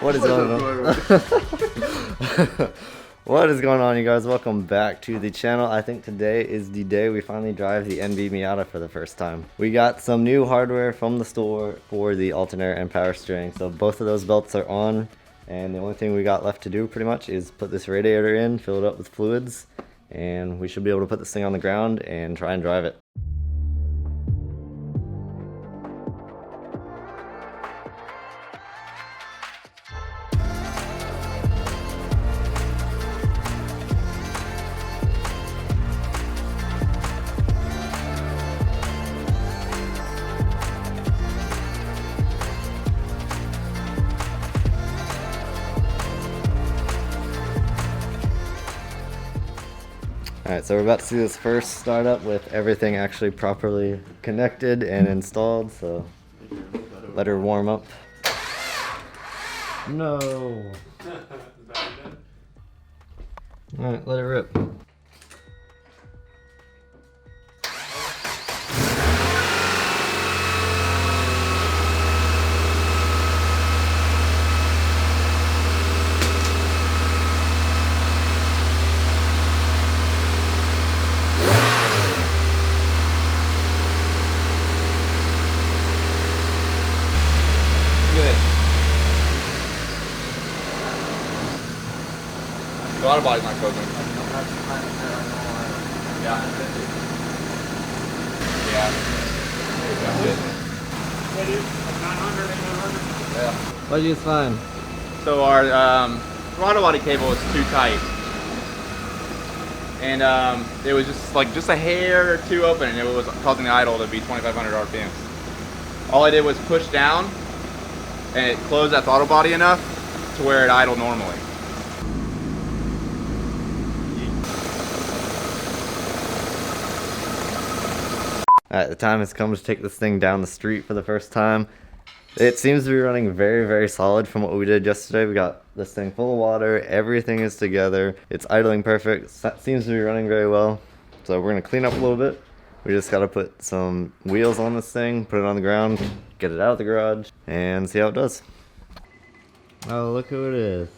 What is going on? What is going on, you guys? Welcome back to the channel. I think today is the day we finally drive the NB Miata for the first time. We got some new hardware from the store for the alternator and power steering, so both of those belts are on, and the only thing we got left to do pretty much is put this radiator in, fill it up with fluids, and we should be able to put this thing on the ground and try and drive it. Alright, so we're about to see this first startup with everything actually properly connected and installed, so let her warm up. No! Alright, let it rip. A lot of body's not cooking. Yeah. Yeah. That's it. Yeah. What did you find? So our throttle body cable was too tight, and it was just a hair or two open, and it was causing the idle to be 2,500 RPMs. All I did was push down, and it closed that throttle body enough to where it idled normally. Alright, the time has come to take this thing down the street for the first time. It seems to be running very, very solid from what we did yesterday. We got this thing full of water, everything is together, it's idling perfect, seems to be running very well. So we're going to clean up a little bit. We just got to put some wheels on this thing, put it on the ground, get it out of the garage, and see how it does. Oh, look who it is.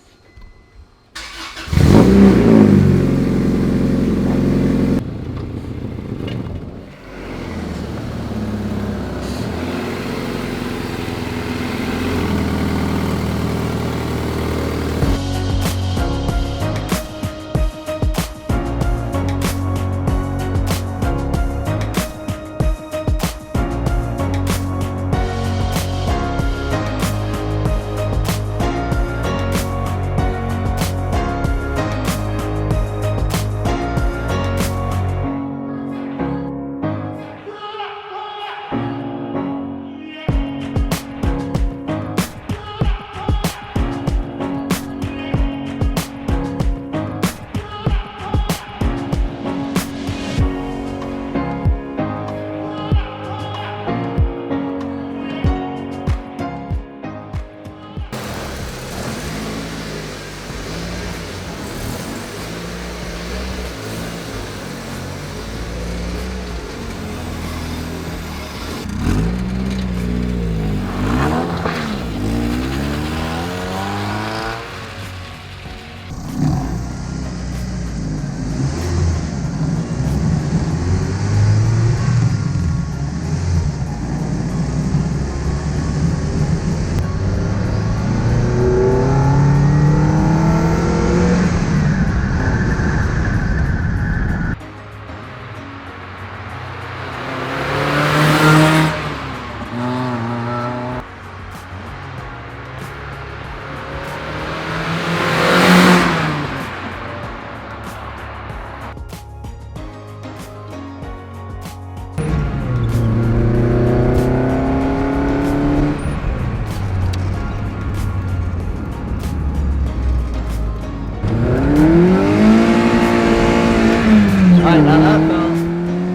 Alright, now that felt...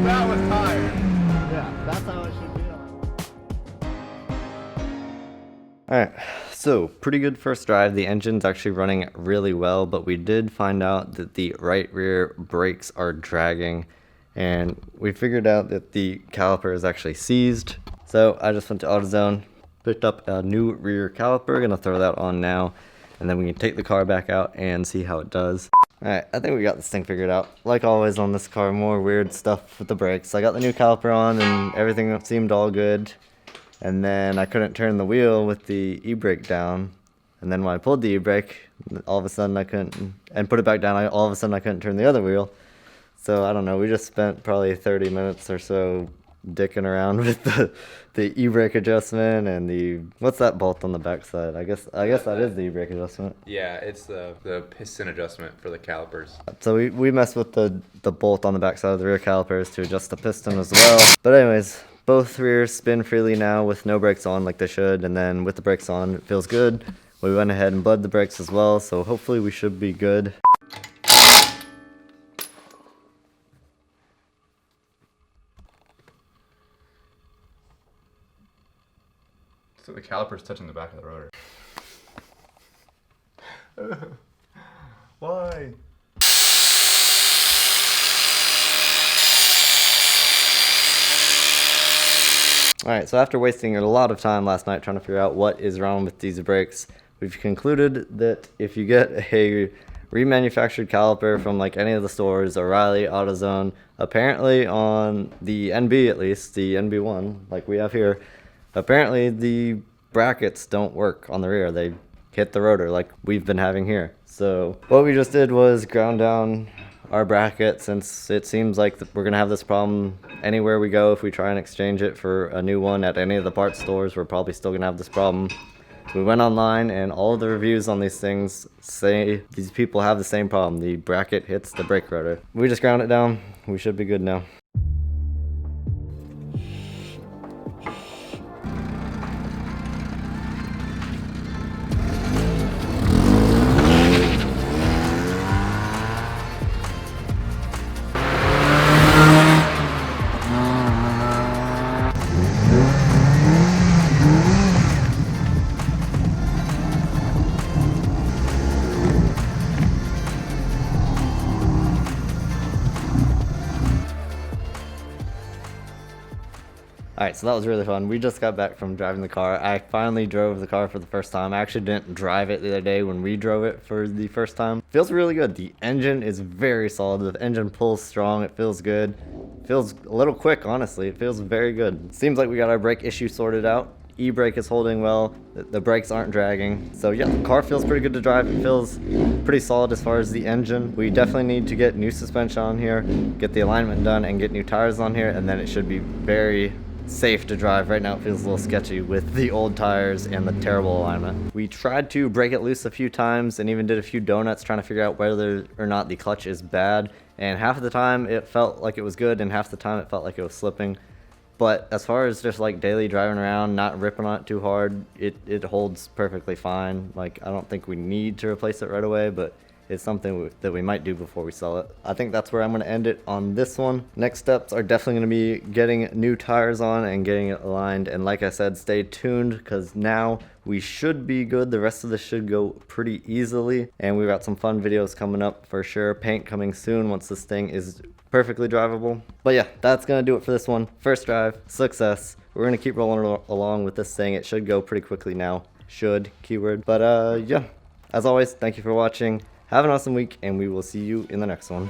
That was tired. Yeah, that's how it should be. Alright, so pretty good first drive. The engine's actually running really well, but we did find out that the right rear brakes are dragging, and we figured out that the caliper is actually seized. So I just went to AutoZone, Picked up a new rear caliper, gonna throw that on now, and then we can take the car back out and see how it does. Alright, I think we got this thing figured out. Like always on this car, more weird stuff with the brakes. I got the new caliper on and everything seemed all good. And then I couldn't turn the wheel with the e-brake down. And then when I pulled the e-brake, all of a sudden I couldn't, and put it back down, all of a sudden I couldn't turn the other wheel. So I don't know, we just spent probably 30 minutes or so dicking around with the e-brake adjustment and the, what's that bolt on the back side? I guess that is the e-brake adjustment. Yeah, it's the piston adjustment for the calipers. So we messed with the bolt on the back side of the rear calipers to adjust the piston as well. But anyways, both rears spin freely now with no brakes on like they should, and then with the brakes on it feels good. We went ahead and bled the brakes as well, so hopefully we should be good. So the caliper's touching the back of the rotor. Why? Alright, so after wasting a lot of time last night trying to figure out what is wrong with these brakes, we've concluded that if you get a remanufactured caliper from like any of the stores, O'Reilly, AutoZone, apparently on the NB at least, the NB1 like we have here, apparently the brackets don't work on the rear. They hit the rotor like we've been having here. So what we just did was ground down our bracket, since it seems like we're gonna have this problem anywhere we go. If we try and exchange it for a new one at any of the parts stores, we're probably still gonna have this problem. We went online and all of the reviews on these things say these people have the same problem. The bracket hits the brake rotor. We just ground it down. We should be good now. Alright, so that was really fun. We just got back from driving the car. I finally drove the car for the first time. I actually didn't drive it the other day when we drove it for the first time. Feels really good. The engine is very solid. The engine pulls strong. It feels good. Feels a little quick, honestly. It feels very good. Seems like we got our brake issue sorted out. E-brake is holding well. The brakes aren't dragging. So yeah, the car feels pretty good to drive. It feels pretty solid as far as the engine. We definitely need to get new suspension on here, get the alignment done, and get new tires on here, and then it should be very safe to drive. Right now it feels a little sketchy with the old tires and the terrible alignment. We tried to break it loose a few times and even did a few donuts trying to figure out whether or not the clutch is bad, and half of the time it felt like it was good and half the time it felt like it was slipping. But as far as just like daily driving around, not ripping on it too hard, it holds perfectly fine. Like, I don't think we need to replace it right away, but it's something that we might do before we sell it. I think that's where I'm going to end it on this one. Next steps are definitely going to be getting new tires on and getting it aligned. And like I said, stay tuned because now we should be good. The rest of this should go pretty easily. And we've got some fun videos coming up for sure. Paint coming soon once this thing is perfectly drivable. But yeah, that's going to do it for this one. First drive, success. We're going to keep rolling along with this thing. It should go pretty quickly now. Should, keyword. But yeah, as always, thank you for watching. Have an awesome week, and we will see you in the next one.